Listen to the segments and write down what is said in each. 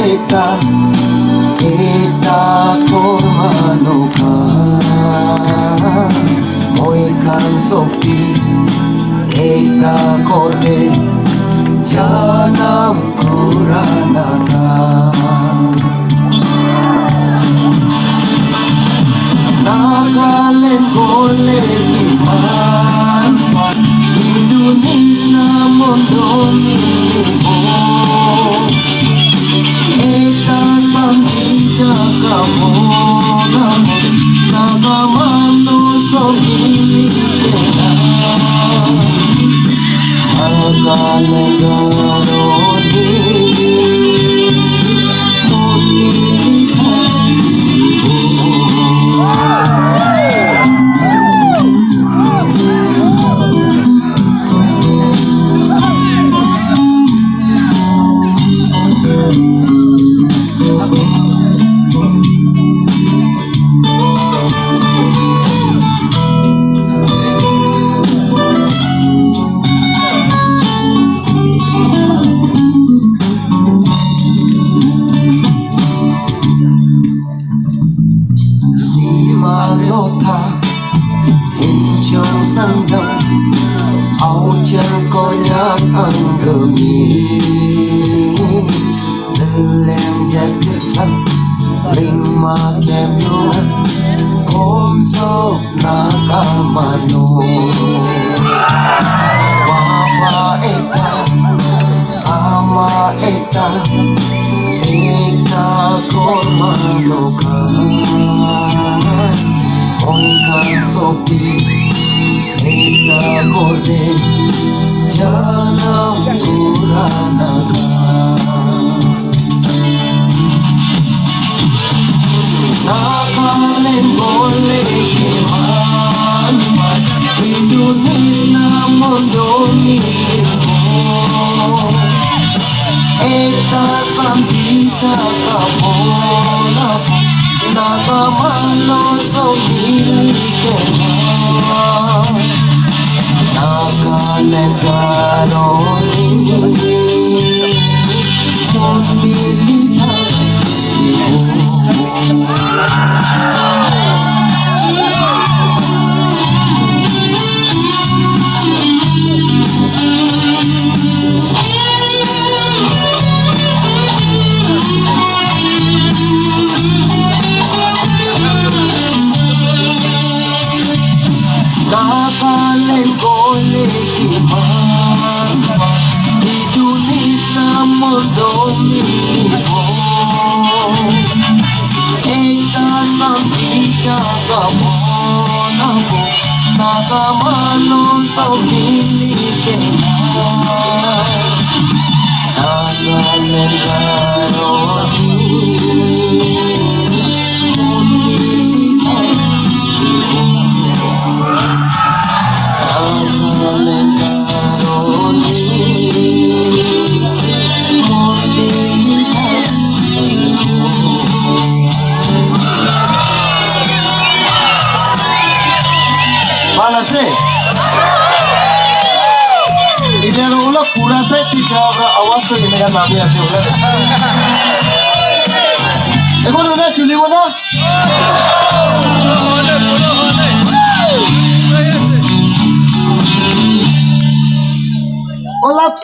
Eta kormano ka Moi kan sopi Eta korde Janam kuranaka Nagaland gole iman Indonesia mundo mimo Eta samija kamona Nagamano somili kena Nagalegaro diri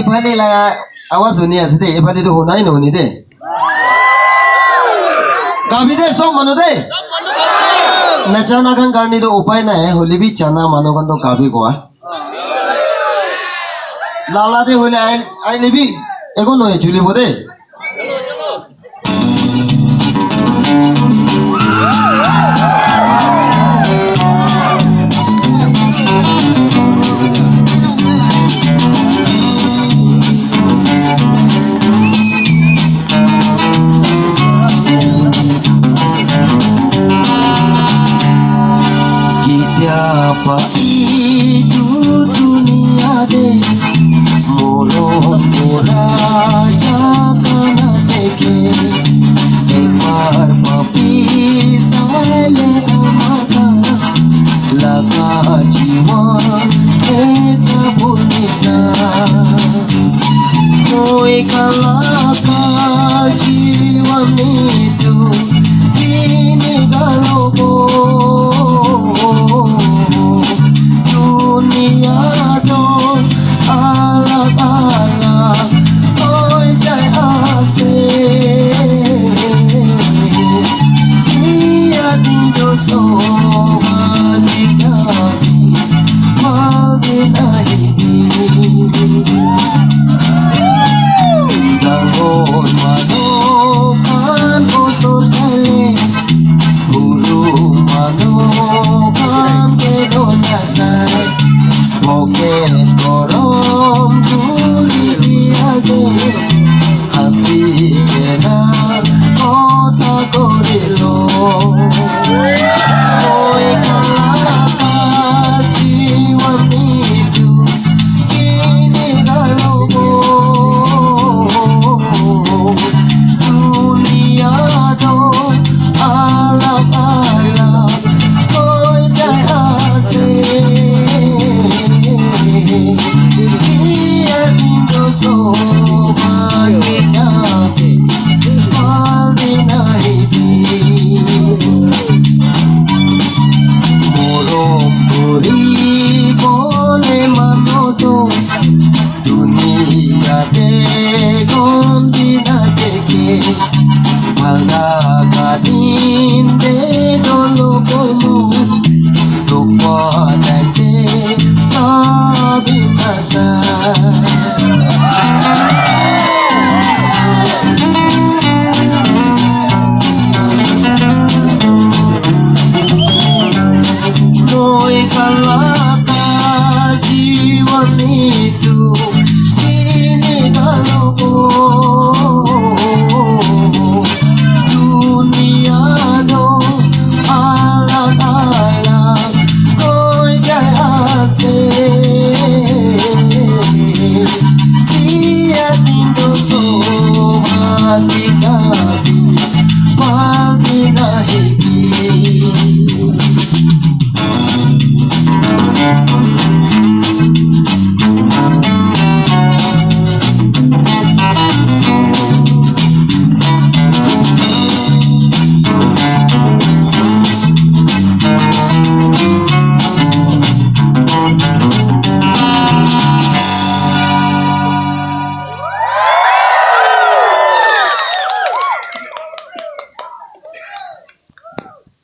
Ipane la awas huni asite ipane to honai no huni de kabi de som manu de nachana kan karni to upai na hai holi bi chana manu kan to kabi ko lala de holi ai ne bi ego no juli bo de apa itu dunia de moro mora jakana teke ekbar papi sale mata laga jiwan eta bunisna koi kala ka Palagatin de dolokomu Lupadante sabitasa Noi kalaka jiwan itu ini kaloko dunia do alang-alang koi jahase dia tindo so mati jadi pagi nahiki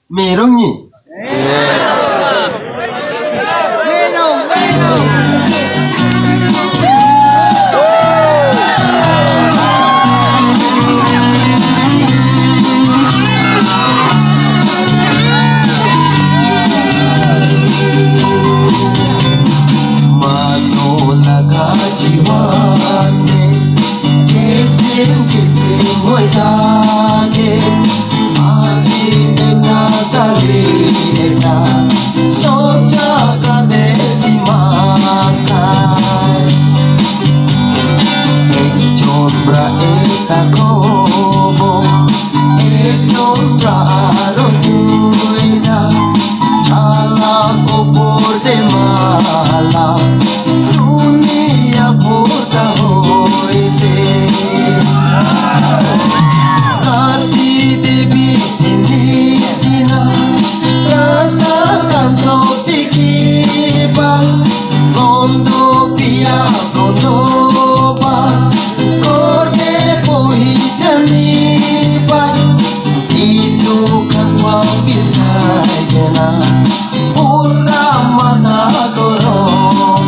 Merongnya Manolaga jiwane kisim hoy tage Kalina soja kade dimakan Ekjon bra eta kobo Ekjon bra arotuida Chala kopor de mala Dunia pota hoise Kasi devi inisina Rasakan sotikiban Gondo pia gondoba Korde pohi janiban Itu kan wabisai gena Ura mana gorombo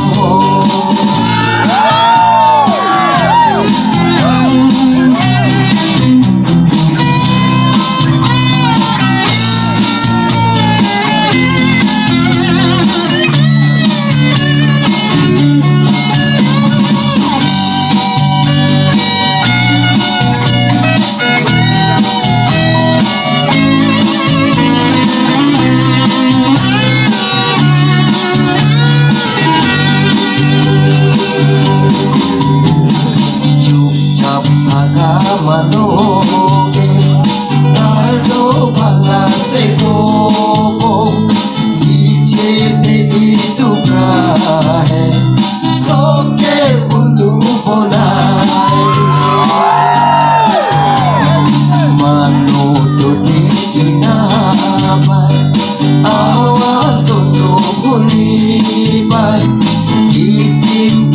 Manoge Tardo bala se gogo Iche de itu brahe Soke ulu bonai Mano to di inabai Awas to so bunibai Kisim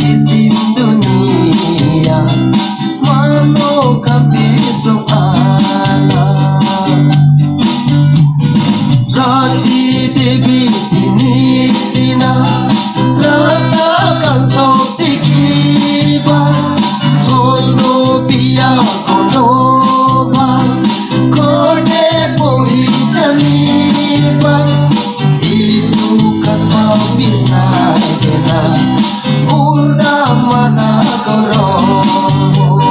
dunia Mano kabisong alam Rati devi inisina Rasakan sotikiban Gondo pia gondoba Korde pohi janiban Itu kan mabisai gena Uda mana gorombo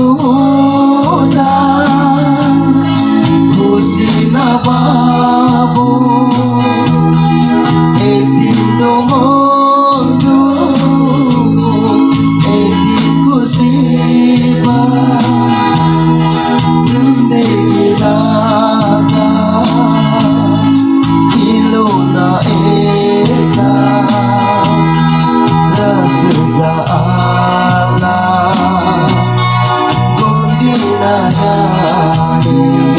doda kusina babo etindo mondo eti kusiba zindagi laga ilona eta rasda ala gombina jare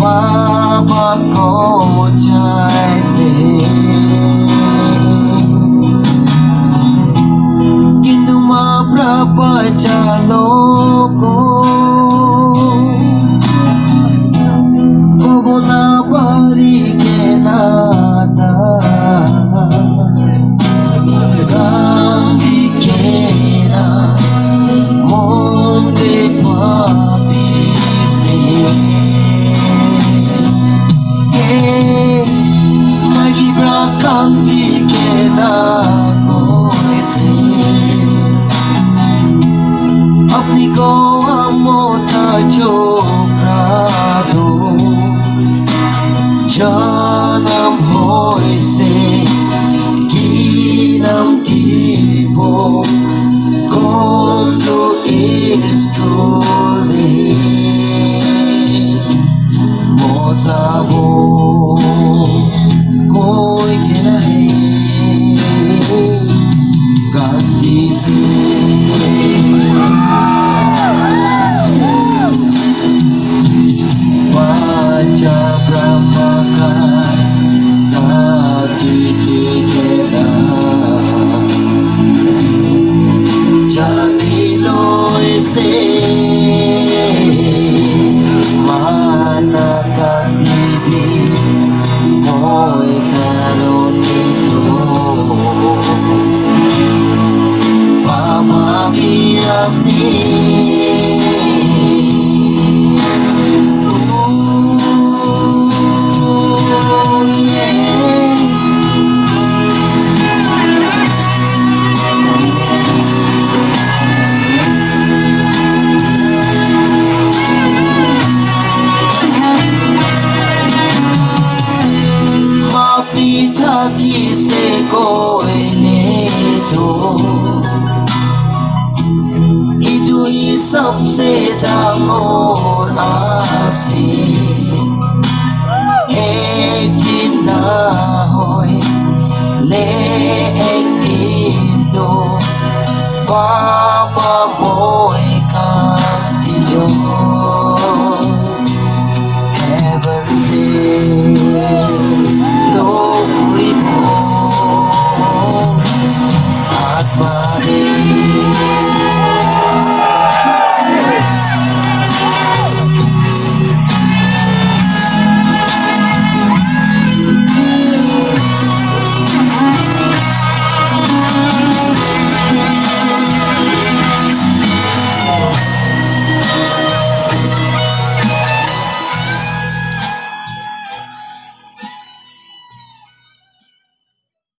Baba ko chai se thaki se koi ne to idui sop se ta ngor asi